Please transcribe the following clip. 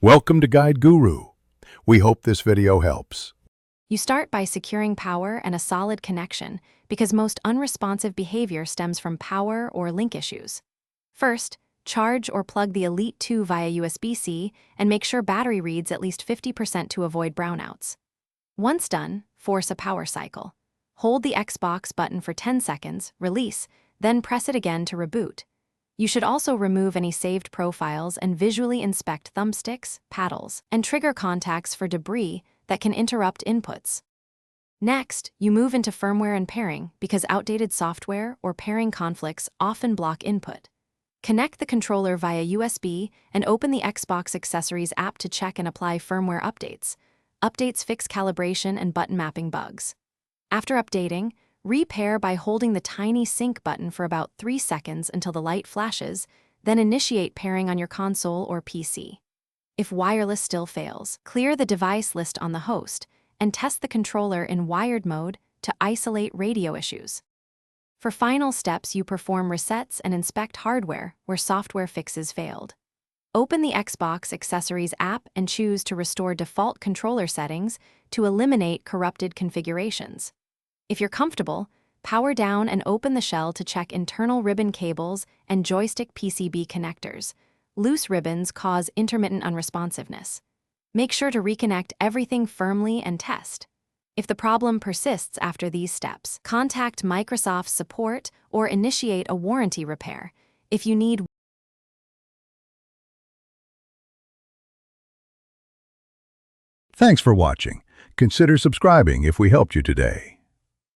Welcome to Guide Guru. We hope this video helps. You start by securing power and a solid connection because most unresponsive behavior stems from power or link issues. First, charge or plug the Elite 2 via USB-C and make sure battery reads at least 50% to avoid brownouts. Once done, force a power cycle. Hold the Xbox button for 10 seconds, release, then press it again to reboot. You should also remove any saved profiles and visually inspect thumbsticks, paddles, and trigger contacts for debris that can interrupt inputs. Next, you move into firmware and pairing because outdated software or pairing conflicts often block input. Connect the controller via USB and open the Xbox Accessories app to check and apply firmware updates. Updates fix calibration and button mapping bugs. After updating, repair by holding the tiny sync button for about 3 seconds until the light flashes, then initiate pairing on your console or PC. If wireless still fails, clear the device list on the host and test the controller in wired mode to isolate radio issues. For final steps, you perform resets and inspect hardware where software fixes failed. Open the Xbox Accessories app and choose to restore default controller settings to eliminate corrupted configurations. If you're comfortable, power down and open the shell to check internal ribbon cables and joystick PCB connectors. Loose ribbons cause intermittent unresponsiveness. Make sure to reconnect everything firmly and test. If the problem persists after these steps, contact Microsoft support or initiate a warranty repair. If you need Thanks for watching. Consider subscribing if we helped you today.